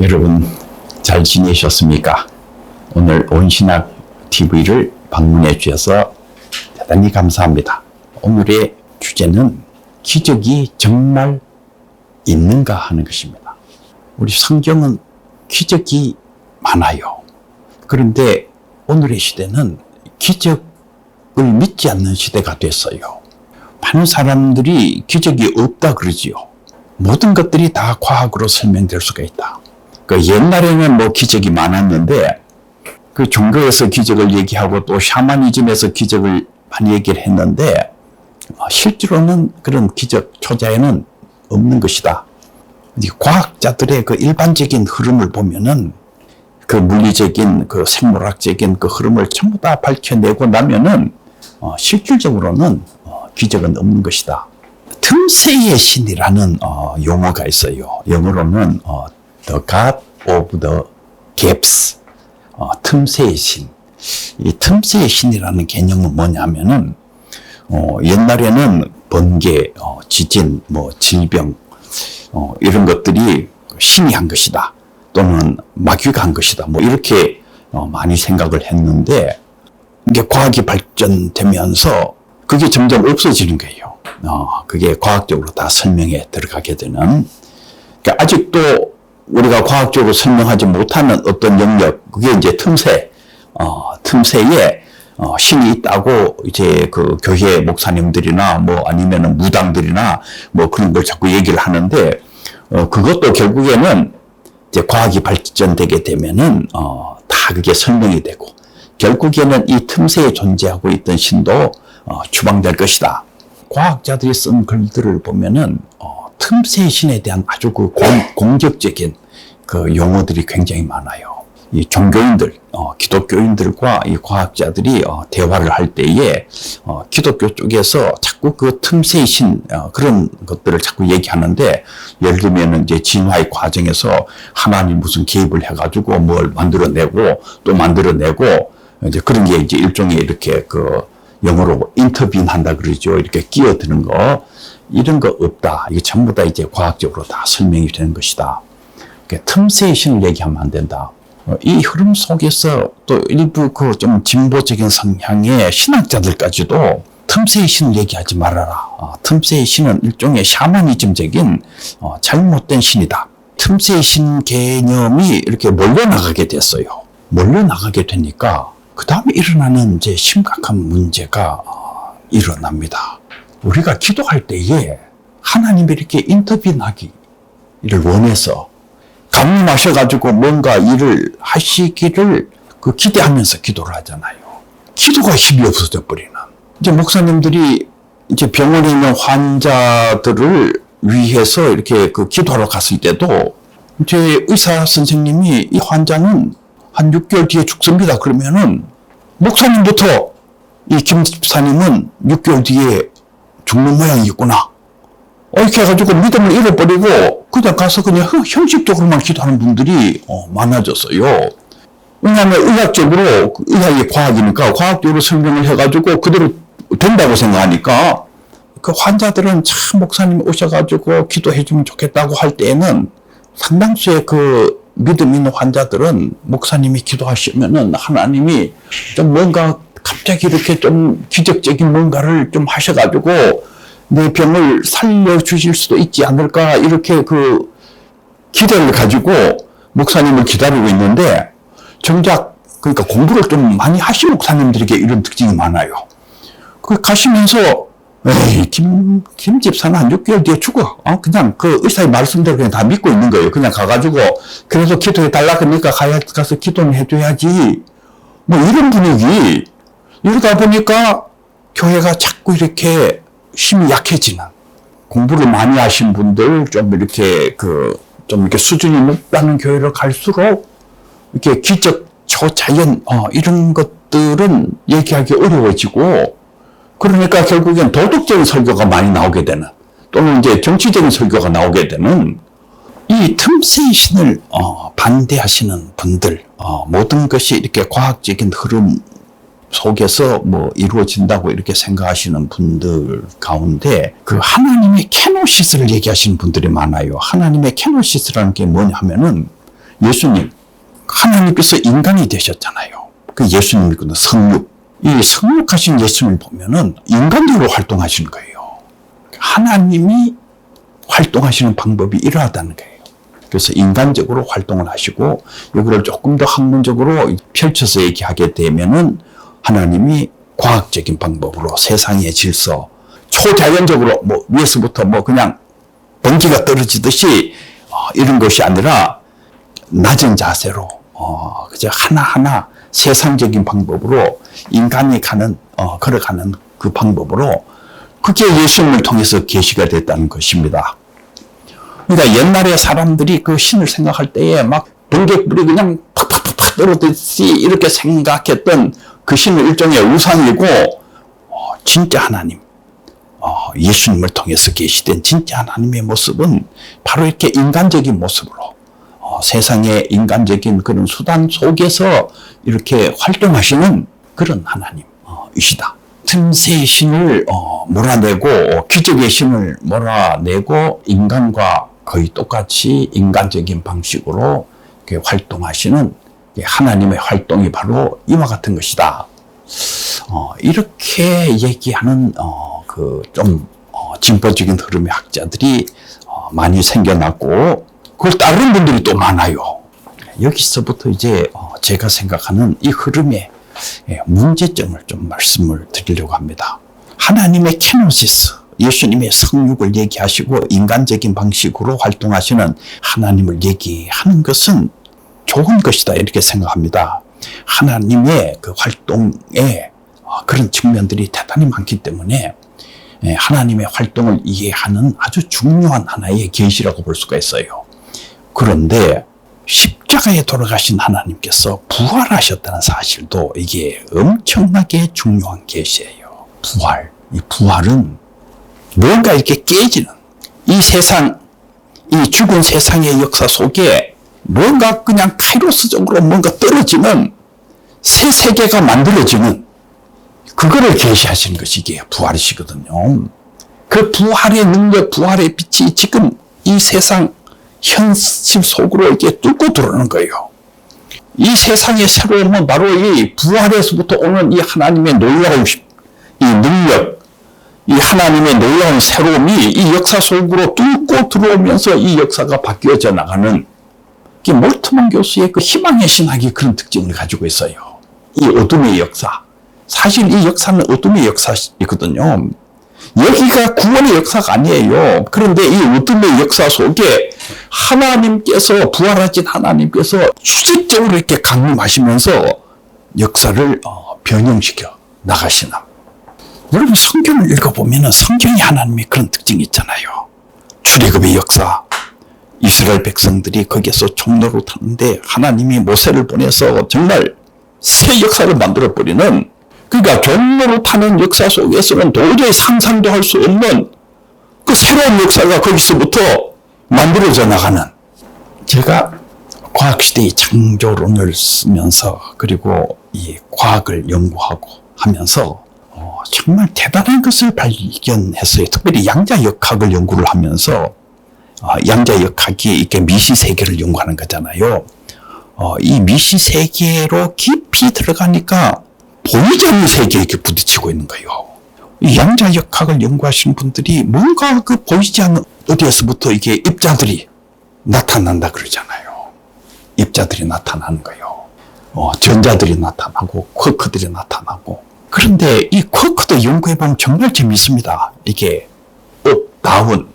여러분 잘 지내셨습니까? 오늘 온신학 TV를 방문해 주셔서 대단히 감사합니다. 오늘의 주제는 기적이 정말 있는가 하는 것입니다. 우리 성경은 기적이 많아요. 그런데 오늘의 시대는 기적을 믿지 않는 시대가 됐어요. 많은 사람들이 기적이 없다 그러지요. 모든 것들이 다 과학으로 설명될 수가 있다. 그 옛날에는 뭐 기적이 많았는데 그 종교에서 기적을 얘기하고 또 샤머니즘에서 기적을 많이 얘기를 했는데 실제로는 그런 기적 초자에는 없는 것이다. 과학자들의 그 일반적인 흐름을 보면은 그 물리적인 그 생물학적인 그 흐름을 전부 다 밝혀내고 나면은 실질적으로는 기적은 없는 것이다. 틈새의 신이라는 용어가 있어요. 영어로는 The God of the Gaps, 틈새의 신. 이 틈새의 신이라는 개념은 뭐냐면은 옛날에는 번개, 지진, 뭐 질병 이런 것들이 신이 한 것이다. 또는 마귀가 한 것이다. 뭐 이렇게 많이 생각을 했는데 이게 과학이 발전되면서 그게 점점 없어지는 거예요. 그게 과학적으로 다 설명에 들어가게 되는. 그러니까 아직도 우리가 과학적으로 설명하지 못하는 어떤 영역, 그게 이제 틈새, 틈새에 신이 있다고 이제 그 교회 목사님들이나 뭐 아니면은 무당들이나 뭐 그런 걸 자꾸 얘기를 하는데, 그것도 결국에는 이제 과학이 발전되게 되면은, 다 그게 설명이 되고, 결국에는 이 틈새에 존재하고 있던 신도, 추방될 것이다. 과학자들이 쓴 글들을 보면은, 틈새의 신에 대한 아주 그 공격적인 그 용어들이 굉장히 많아요. 이 종교인들, 기독교인들과 이 과학자들이 대화를 할 때에 기독교 쪽에서 자꾸 그 틈새의 신 그런 것들을 자꾸 얘기하는데, 예를 들면 이제 진화의 과정에서 하나님 무슨 개입을 해가지고 뭘 만들어내고 또 만들어내고 이제 그런 게 이제 일종의 이렇게 그 영어로 인터빈한다 그러죠. 이렇게 끼어드는 거 이런 거 없다. 이게 전부 다 이제 과학적으로 다 설명이 되는 것이다. 틈새의 신을 얘기하면 안 된다. 이 흐름 속에서 또 일부 그 좀 진보적인 성향의 신학자들까지도 틈새의 신을 얘기하지 말아라. 틈새의 신은 일종의 샤머니즘적인 잘못된 신이다. 틈새의 신 개념이 이렇게 몰려나가게 됐어요. 몰려나가게 되니까 그 다음에 일어나는 이제 심각한 문제가 일어납니다. 우리가 기도할 때에 하나님이 이렇게 인터빈하기를 원해서 강림하셔가지고 뭔가 일을 하시기를 그 기대하면서 기도를 하잖아요. 기도가 힘이 없어져 버리는. 이제 목사님들이 이제 병원에 있는 환자들을 위해서 이렇게 그 기도하러 갔을 때도 이제 의사 선생님이 이 환자는 한 6개월 뒤에 죽습니다. 그러면은 목사님부터 이 김 집사님은 6개월 뒤에 죽는 모양이구나. 이렇게 해가지고 믿음을 잃어버리고 그냥 가서 그냥 형식적으로만 기도하는 분들이 많아졌어요. 왜냐하면 의학적으로, 의학이 과학이니까 과학적으로 설명을 해가지고 그대로 된다고 생각하니까 그 환자들은 참 목사님 오셔가지고 기도해주면 좋겠다고 할 때에는 상당수의 그 믿음 있는 환자들은 목사님이 기도하시면은 하나님이 좀 뭔가 갑자기 이렇게 좀 기적적인 뭔가를 좀 하셔가지고 내 병을 살려주실 수도 있지 않을까 이렇게 그 기대를 가지고 목사님을 기다리고 있는데, 정작 그러니까 공부를 좀 많이 하신 목사님들에게 이런 특징이 많아요. 그 가시면서 에이 김 집사는 한 6개월 뒤에 죽어. 그냥 그 의사의 말씀대로 그냥 다 믿고 있는 거예요. 그냥 가가지고 그래서 기도해 달라 그러니까 가서 기도는 해줘야지. 뭐 이런 분위기. 이러다 보니까 교회가 자꾸 이렇게 힘이 약해지는, 공부를 많이 하신 분들 좀 이렇게 좀 이렇게 수준이 높다는 교회를 갈수록 이렇게 기적, 초자연 이런 것들은 얘기하기 어려워지고, 그러니까 결국엔 도덕적인 설교가 많이 나오게 되는, 또는 이제 정치적인 설교가 나오게 되는, 이 틈새의 신을 반대하시는 분들, 모든 것이 이렇게 과학적인 흐름 속에서 뭐 이루어진다고 이렇게 생각하시는 분들 가운데 그 하나님의 케노시스를 얘기하시는 분들이 많아요. 하나님의 케노시스라는 게 뭐냐면은 예수님, 하나님께서 인간이 되셨잖아요. 그 예수님이 그 성육, 이 성육하신 예수님을 보면은 인간적으로 활동하시는 거예요. 하나님이 활동하시는 방법이 이러하다는 거예요. 그래서 인간적으로 활동을 하시고, 이거를 조금 더 학문적으로 펼쳐서 얘기하게 되면은 하나님이 과학적인 방법으로 세상의 질서, 초자연적으로 뭐 위에서부터 뭐 그냥 번개가 떨어지듯이 이런 것이 아니라 낮은 자세로 그저 하나하나 세상적인 방법으로 인간이 걸어가는 그 방법으로, 그게 예수님을 통해서 계시가 됐다는 것입니다. 그러니까 옛날에 사람들이 그 신을 생각할 때에 막 번개불이 그냥 팍팍팍팍 떨어지듯이 이렇게 생각했던 그 신은 일종의 우상이고, 진짜 하나님, 예수님을 통해서 계시된 진짜 하나님의 모습은 바로 이렇게 인간적인 모습으로 세상의 인간적인 그런 수단 속에서 이렇게 활동하시는 그런 하나님이시다. 틈새의 신을 몰아내고, 기적의 신을 몰아내고 인간과 거의 똑같이 인간적인 방식으로 이렇게 활동하시는 하나님의 활동이 바로 이와 같은 것이다. 이렇게 얘기하는 좀 진보적인 흐름의 학자들이 많이 생겨났고, 그걸 따르는 분들이 또 많아요. 여기서부터 이제 제가 생각하는 이 흐름의 문제점을 좀 말씀을 드리려고 합니다. 하나님의 케노시스, 예수님의 성육을 얘기하시고 인간적인 방식으로 활동하시는 하나님을 얘기하는 것은 좋은 것이다, 이렇게 생각합니다. 하나님의 그 활동에 그런 측면들이 대단히 많기 때문에 하나님의 활동을 이해하는 아주 중요한 하나의 계시라고 볼 수가 있어요. 그런데 십자가에 돌아가신 하나님께서 부활하셨다는 사실도 이게 엄청나게 중요한 계시예요. 이 부활은 뭔가 이렇게 깨지는, 이 세상, 이 죽은 세상의 역사 속에 뭔가 그냥 카이로스적으로 뭔가 떨어지는 새 세계가 만들어지는, 그거를 계시하시는 것이 이게 부활이시거든요. 그 부활의 능력, 부활의 빛이 지금 이 세상 현실 속으로 이렇게 뚫고 들어오는 거예요. 이 세상의 새로움은 바로 이 부활에서부터 오는 이 하나님의 놀라운 이 능력, 이 하나님의 놀라운 새로움이 이 역사 속으로 뚫고 들어오면서 이 역사가 바뀌어져 나가는, 이 몰트먼 교수의 그 희망의 신학이 그런 특징을 가지고 있어요. 이 어둠의 역사. 사실 이 역사는 어둠의 역사이거든요. 여기가 구원의 역사가 아니에요. 그런데 이 어둠의 역사 속에 하나님께서, 부활하신 하나님께서 수직적으로 이렇게 강림하시면서 역사를 변형시켜 나가시는. 여러분, 성경을 읽어보면 성경이 하나님의 그런 특징이 있잖아요. 출애굽의 역사, 이스라엘 백성들이 거기에서 종로로 타는데 하나님이 모세를 보내서 정말 새 역사를 만들어버리는, 그러니까 종로로 타는 역사 속에서는 도저히 상상도 할 수 없는 그 새로운 역사가 거기서부터 만들어져 나가는. 제가 과학시대의 창조론을 쓰면서, 그리고 이 과학을 연구하고 하면서 정말 대단한 것을 발견했어요. 특별히 양자역학을 연구를 하면서, 양자역학이 이렇게 미시세계를 연구하는 거잖아요. 이 미시세계로 깊이 들어가니까 보이지 않는 세계에 이렇게 부딪히고 있는 거예요. 이 양자역학을 연구하시는 분들이 뭔가 그 보이지 않는 어디에서부터 이게 입자들이 나타난다 그러잖아요. 입자들이 나타나는 거예요. 전자들이 나타나고 쿼크들이 나타나고. 그런데 이 쿼크도 연구해보면 정말 재미있습니다. 이게 업, 다운,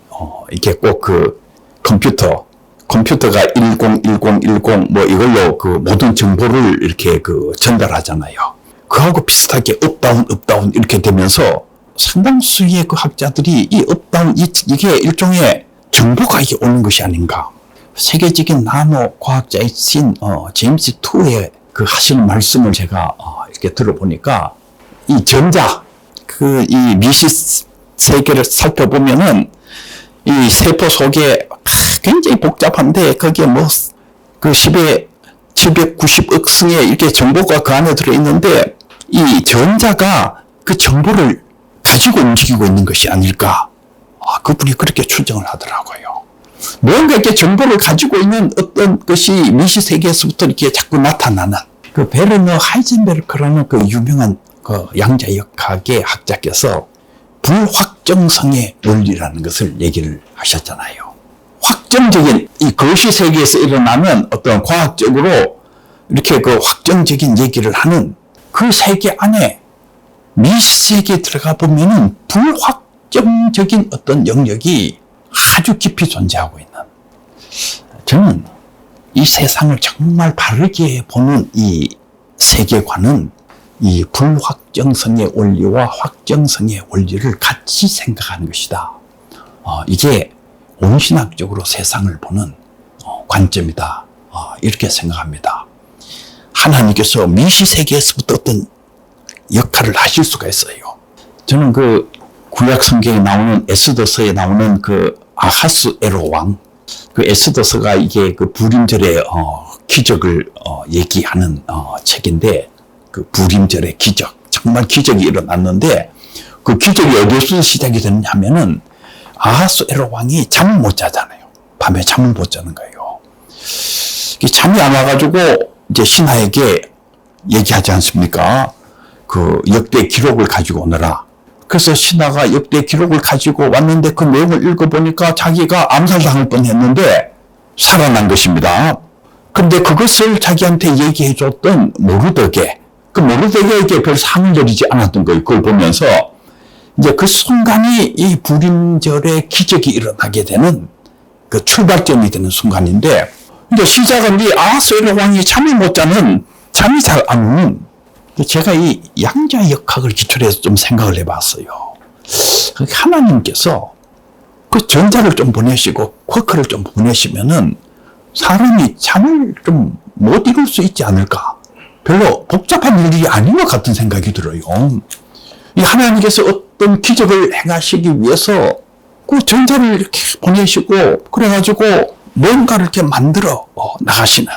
이게 꼭 그 컴퓨터가 101010 뭐 이걸로 그 모든 정보를 이렇게 그 전달하잖아요. 그하고 비슷하게 업다운 이렇게 되면서 상당수의 그 학자들이 이 업다운, 이게 일종의 정보가 이게 오는 것이 아닌가. 세계적인 나노 과학자이신 제임스 투의 그 하시는 말씀을 제가 이렇게 들어보니까, 이 전자, 이 미시 세계를 살펴보면은 이 세포 속에 굉장히 복잡한데, 거기에 뭐 그 10에 790억 승의 이렇게 정보가 그 안에 들어있는데, 이 전자가 그 정보를 가지고 움직이고 있는 것이 아닐까. 그분이 그렇게 추정을 하더라고요. 뭔가 이렇게 정보를 가지고 있는 어떤 것이 미시 세계에서부터 이렇게 자꾸 나타나는 그 베르너 하이젠베르크라는 그 유명한 그 양자역학의 학자께서 불확정성의 원리라는 것을 얘기를 하셨잖아요. 확정적인 이 거시 세계에서 일어나는 어떤 과학적으로 이렇게 그 확정적인 얘기를 하는 그 세계 안에 미시 세계에 들어가 보면은 불확정적인 어떤 영역이 아주 깊이 존재하고 있는, 저는 이 세상을 정말 바르게 보는 이 세계관은 이 불확정성의 원리와 확정성의 원리를 같이 생각하는 것이다. 이게 온신학적으로 세상을 보는 관점이다. 이렇게 생각합니다. 하나님께서 미시 세계에서부터 어떤 역할을 하실 수가 있어요. 저는 그 구약 성경에 나오는 에스더서에 나오는 그 아하스에로 왕, 그 에스더서가 이게 그 부림절의 기적을 얘기하는 책인데, 그 부림절의 기적, 정말 기적이 일어났는데 그 기적이 어디서 시작이 됐냐면은 아하스에로 왕이 잠을 못 자잖아요. 밤에 잠을 못 자는 거예요. 잠이 안 와가지고 이제 신하에게 얘기하지 않습니까? 그 역대 기록을 가지고 오너라. 그래서 신하가 역대 기록을 가지고 왔는데 그 내용을 읽어보니까 자기가 암살당할 뻔했는데 살아난 것입니다. 근데 그것을 자기한테 얘기해줬던 모르드게, 그 모르드게에게 별 상을 내리지 않았던 거예요. 그걸 보면서 이제 그 순간이 이 부림절의 기적이 일어나게 되는 그 출발점이 되는 순간인데, 이제 시작은 이 아하스에로 왕이 잠을 못 자는, 잠이 잘 안 오는, 제가 이 양자역학을 기초로 해서 좀 생각을 해봤어요. 하나님께서 그 전자를 좀 보내시고 쿼크를 좀 보내시면은 사람이 잠을 좀 못 이룰 수 있지 않을까? 별로 복잡한 일이 아닌 것 같은 생각이 들어요. 이 하나님께서 어떤 기적을 행하시기 위해서 그 전자를 이렇게 보내시고 그래가지고 뭔가를 이렇게 만들어 나가시는.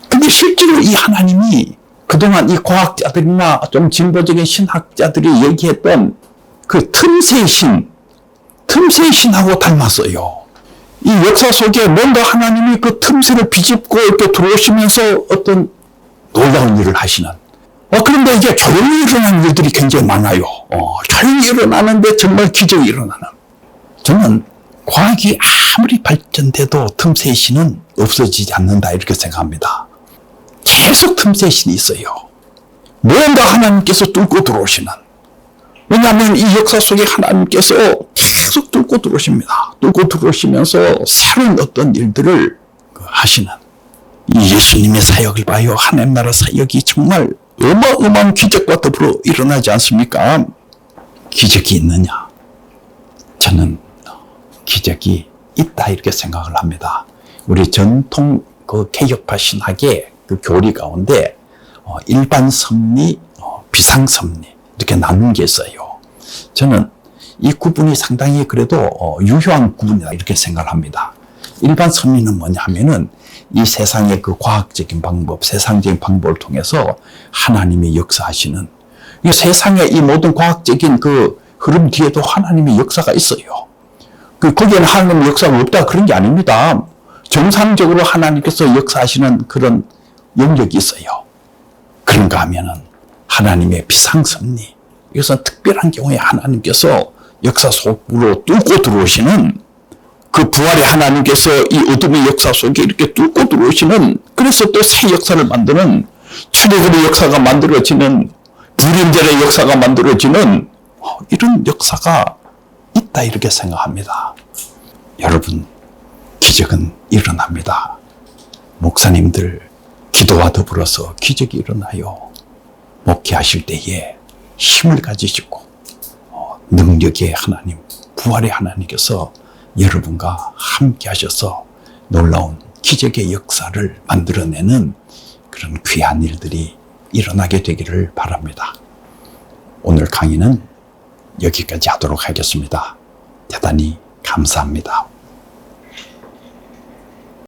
근데 실제로 이 하나님이 그동안 이 과학자들이나 좀 진보적인 신학자들이 얘기했던 그 틈새의 신하고 닮았어요. 이 역사 속에 뭔가 하나님이 그 틈새를 비집고 이렇게 들어오시면서 어떤 놀라운 일을 하시는. 그런데 이제 조용히 일어나는 일들이 굉장히 많아요. 조용히 일어나는데 정말 기적이 일어나는. 저는 과학이 아무리 발전돼도 틈새의 신은 없어지지 않는다 이렇게 생각합니다. 계속 틈새의 신이 있어요. 뭔가 하나님께서 뚫고 들어오시는. 왜냐하면 이 역사 속에 하나님께서 계속 뚫고 들어오십니다. 뚫고 들어오시면서 새로운 어떤 일들을 하시는. 이 예수님의 사역을 봐요. 하나님 나라 사역이 정말 어마어마한 기적과 더불어 일어나지 않습니까? 기적이 있느냐? 저는 기적이 있다 이렇게 생각을 합니다. 우리 전통 그 개혁파 신학의 그 교리 가운데 일반 섭리, 비상 섭리 이렇게 나눈 게 있어요. 저는 이 구분이 상당히 그래도 유효한 구분이다 이렇게 생각을 합니다. 일반 섭리는 뭐냐 하면은 이 세상의 그 과학적인 방법, 세상적인 방법을 통해서 하나님이 역사하시는, 이 세상의 이 모든 과학적인 그 흐름 뒤에도 하나님의 역사가 있어요. 거기에는 하나님의 역사가 없다 그런 게 아닙니다. 정상적으로 하나님께서 역사하시는 그런 영역이 있어요. 그런가 하면은 하나님의 비상섭리, 이것은 특별한 경우에 하나님께서 역사 속으로 뚫고 들어오시는, 그 부활의 하나님께서 이 어둠의 역사 속에 이렇게 뚫고 들어오시는, 그래서 또 새 역사를 만드는, 출애굽의 역사가 만들어지는, 부림절의 역사가 만들어지는 이런 역사가 있다 이렇게 생각합니다. 여러분, 기적은 일어납니다. 목사님들 기도와 더불어서 기적이 일어나요. 목회하실 때에 힘을 가지시고 능력의 하나님, 부활의 하나님께서 여러분과 함께 하셔서 놀라운 기적의 역사를 만들어내는 그런 귀한 일들이 일어나게 되기를 바랍니다. 오늘 강의는 여기까지 하도록 하겠습니다. 대단히 감사합니다.